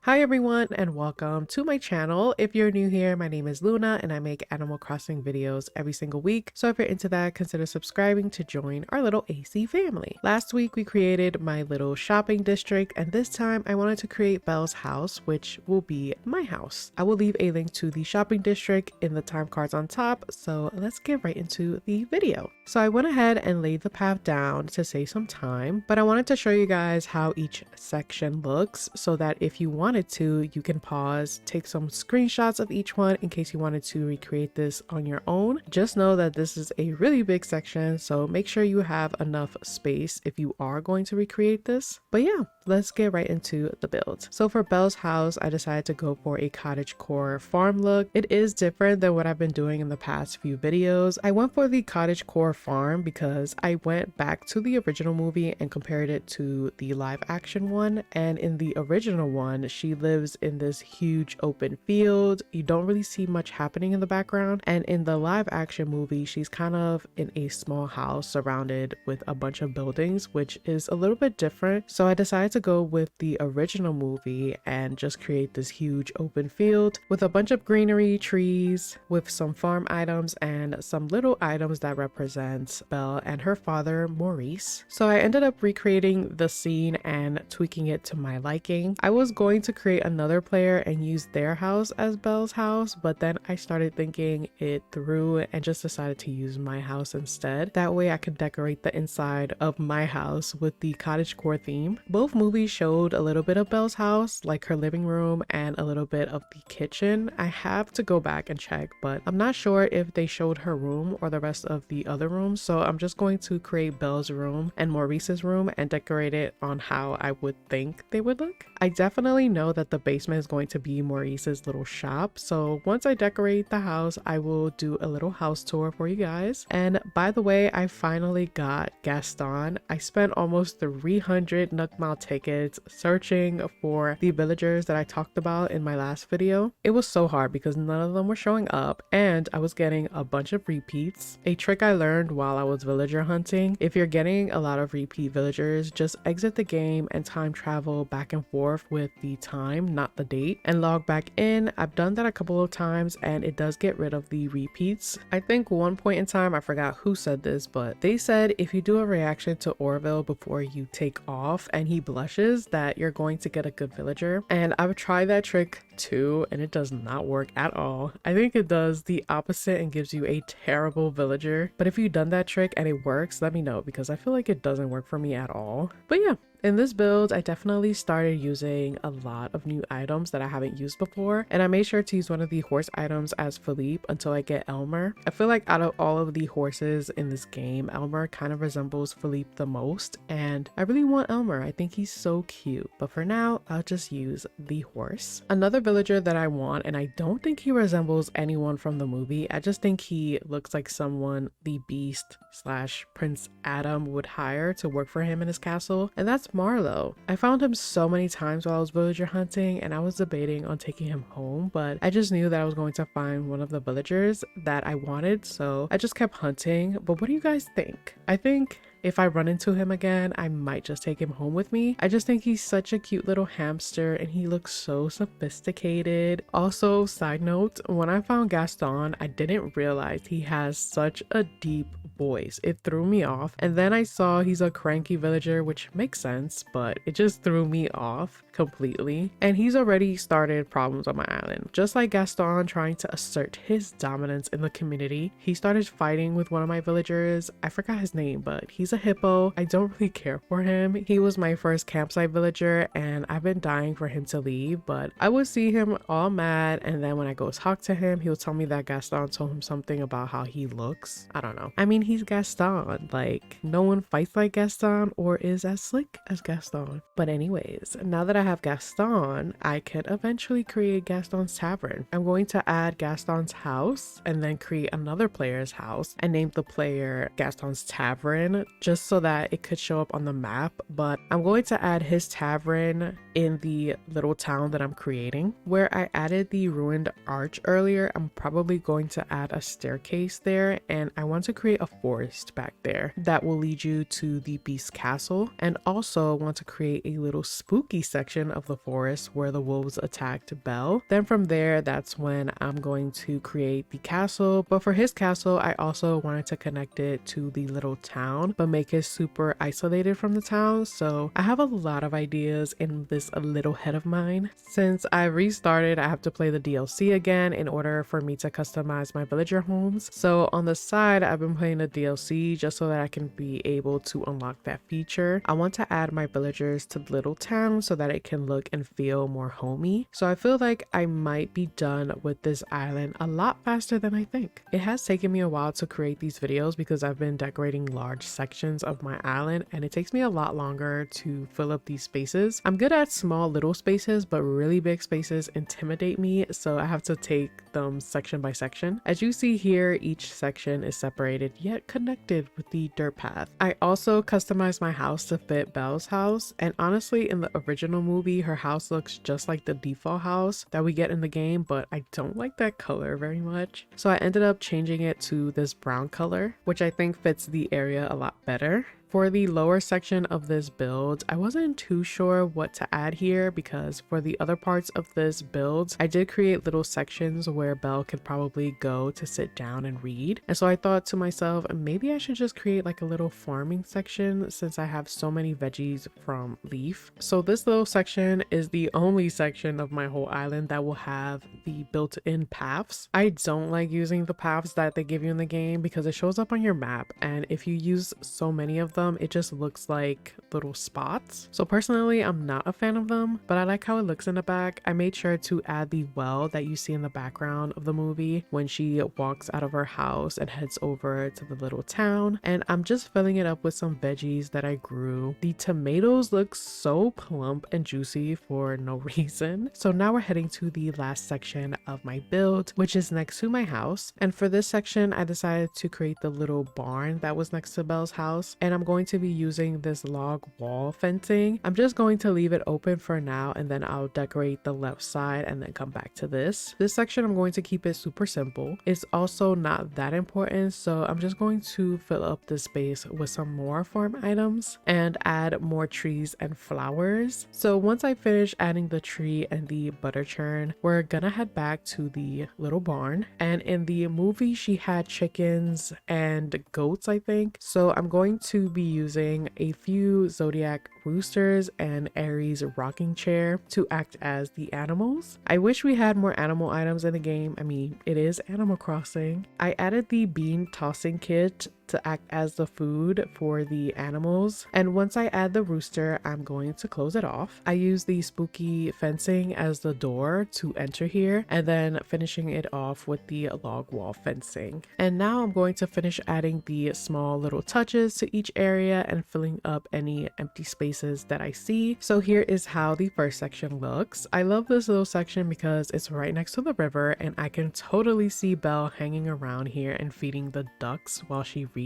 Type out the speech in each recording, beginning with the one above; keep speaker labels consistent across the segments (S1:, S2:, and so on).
S1: Hi everyone and welcome to my channel. If you're new here, my name is Luna and I make Animal Crossing videos every single week. So if you're into that, consider subscribing to join our little AC family. Last week we created my little shopping district and this time I wanted to create Belle's house, which will be my house. I will leave a link to the shopping district in the time cards on top. So let's get right into the video. So I went ahead and laid the path down to save some time, but I wanted to show you guys how each section looks so that if you wanted to, you can pause, take some screenshots of each one in case you wanted to recreate this on your own. Just know that this is a really big section, so make sure you have enough space if you are going to recreate this. But yeah, let's get right into the build. So for Belle's house, I decided to go for a cottagecore farm look. It is different than what I've been doing in the past few videos. I went for the cottagecore farm because I went back to the original movie and compared it to the live action one. And in the original one, she lives in this huge open field. You don't really see much happening in the background. And in the live action movie, she's kind of in a small house surrounded with a bunch of buildings, which is a little bit different. So I decided to go with the original movie and just create this huge open field with a bunch of greenery, trees, with some farm items and some little items that represent Belle and her father, Maurice. So I ended up recreating the scene and tweaking it to my liking. I was going to create another player and use their house as Belle's house, but then I started thinking it through and just decided to use my house instead. That way I could decorate the inside of my house with the cottagecore theme. Both movies showed a little bit of Belle's house, like her living room and a little bit of the kitchen. I have to go back and check, but I'm not sure if they showed her room or the rest of the other rooms. So I'm just going to create Belle's room and Maurice's room and decorate it on how I would think they would look. I definitely know that the basement is going to be Maurice's little shop. So once I decorate the house, I will do a little house tour for you guys. And by the way, I finally got Gaston. I spent almost 300 Nook Mile tickets searching for the villagers that I talked about in my last video. It was so hard because none of them were showing up and I was getting a bunch of repeats. A trick I learned while I was villager hunting: if you're getting a lot of repeat villagers, just exit the game and time travel back and forth with the time, not the date, and log back in. I've done that a couple of times and it does get rid of the repeats. I think one point in time, I forgot who said this, but they said if you do a reaction to Orville before you take off and he blushes, that you're going to get a good villager. And I've tried that trick too and it does not work at all. I think it does the opposite and gives you a terrible villager. But if you've done that trick and it works, let me know because I feel like it doesn't work for me at all. But yeah, in this build, I definitely started using a lot of new items that I haven't used before, and I made sure to use one of the horse items as Philippe until I get Elmer. I feel like out of all of the horses in this game, Elmer kind of resembles Philippe the most, and I really want Elmer. I think he's so cute, but for now, I'll just use the horse. Another villager that I want, and I don't think he resembles anyone from the movie, I just think he looks like someone the Beast / Prince Adam would hire to work for him in his castle, and that's Marlowe. I found him so many times while I was villager hunting and I was debating on taking him home, but I just knew that I was going to find one of the villagers that I wanted, so I just kept hunting. But what do you guys think? I think if I run into him again, I might just take him home with me. I just think he's such a cute little hamster and he looks so sophisticated. Also, side note, when I found Gaston, I didn't realize he has such a deep voice. It threw me off. And then I saw he's a cranky villager, which makes sense, but it just threw me off completely. And he's already started problems on my island. Just like Gaston trying to assert his dominance in the community, he started fighting with one of my villagers. I forgot his name, but he's a hippo. I don't really care for him. He was my first campsite villager and I've been dying for him to leave, but I would see him all mad and then when I go talk to him, he would tell me that Gaston told him something about how he looks. I don't know. I mean, he's Gaston. Like, no one fights like Gaston or is as slick as Gaston. But anyways, now that I have Gaston, I can eventually create Gaston's tavern. I'm going to add Gaston's house and then create another player's house and name the player Gaston's tavern just so that it could show up on the map, but I'm going to add his tavern in the little town that I'm creating. Where I added the ruined arch earlier, I'm probably going to add a staircase there, and I want to create a forest back there that will lead you to the beast castle, and also want to create a little spooky section of the forest where the wolves attacked Belle. Then from there, that's when I'm going to create the castle, but for his castle I also wanted to connect it to the little town but make it super isolated from the town. So I have a lot of ideas in this little head of mine. Since I restarted, I have to play the DLC again in order for me to customize my villager homes. So on the side, I've been playing the DLC just so that I can be able to unlock that feature. I want to add my villagers to the little town so that it can look and feel more homey. So I feel like I might be done with this island a lot faster than I think. It has taken me a while to create these videos because I've been decorating large sections of my island and it takes me a lot longer to fill up these spaces. I'm good at small little spaces, but really big spaces intimidate me, so I have to take them section by section. As you see here, each section is separated yet connected with the dirt path. I also customized my house to fit Belle's house, and honestly in the original movie her house looks just like the default house that we get in the game, but I don't like that color very much, so I ended up changing it to this brown color, which I think fits the area a lot better. For the lower section of this build, I wasn't too sure what to add here because for the other parts of this build, I did create little sections where Belle could probably go to sit down and read. And so I thought to myself, maybe I should just create like a little farming section since I have so many veggies from Leaf. So this little section is the only section of my whole island that will have the built-in paths. I don't like using the paths that they give you in the game because it shows up on your map, and if you use so many of them, it just looks like little spots. So personally, I'm not a fan of them, but I like how it looks in the back. I made sure to add the well that you see in the background of the movie when she walks out of her house and heads over to the little town, and I'm just filling it up with some veggies that I grew. The tomatoes look so plump and juicy for no reason. So now we're heading to the last section of my build, which is next to my house, and for this section I decided to create the little barn that was next to Belle's house, and I'm going to be using this log wall fencing. I'm just going to leave it open for now, and then I'll decorate the left side and then come back to this section. I'm going to keep it super simple. It's also not that important, so I'm just going to fill up this space with some more farm items and add more trees and flowers. So once I finish adding the tree and the butter churn, we're gonna head back to the little barn. And in the movie she had chickens and goats, I think, so I'm going to be using a few zodiac roosters and Aries rocking chair to act as the animals. I wish we had more animal items in the game. I mean, it is Animal Crossing. I added the bean tossing kit to act as the food for the animals, and once I add the rooster, I'm going to close it off. I use the spooky fencing as the door to enter here, and then finishing it off with the log wall fencing. And now I'm going to finish adding the small little touches to each area and filling up any empty spaces that I see. So here is how the first section looks. I love this little section because it's right next to the river, and I can totally see Belle hanging around here and feeding the ducks while she reads.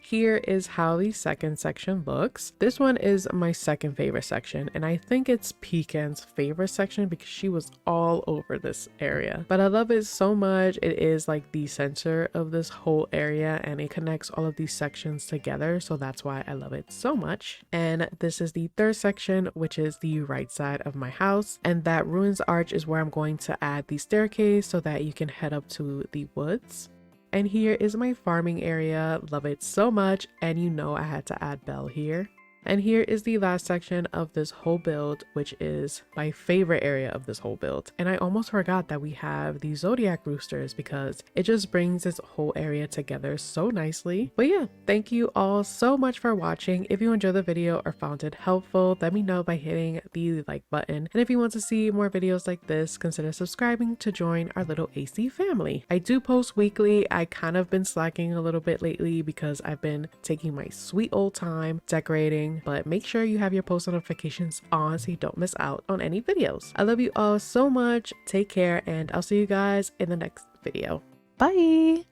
S1: Here is how the second section looks. This one is my second favorite section, and I think it's Pecan's favorite section because she was all over this area. But I love it so much. It is like the center of this whole area, and it connects all of these sections together, so that's why I love it so much. And this is the third section, which is the right side of my house, and that ruins arch is where I'm going to add the staircase so that you can head up to the woods. And here is my farming area. Love it so much, and you know I had to add Belle here. And here is the last section of this whole build, which is my favorite area of this whole build. And I almost forgot that we have the zodiac roosters because it just brings this whole area together so nicely. But yeah, thank you all so much for watching. If you enjoyed the video or found it helpful, let me know by hitting the like button. And if you want to see more videos like this, consider subscribing to join our little AC family. I do post weekly. I kind of been slacking a little bit lately because I've been taking my sweet old time decorating, but make sure you have your post notifications on so you don't miss out on any videos. I love you all so much. Take care, and I'll see you guys in the next video. Bye.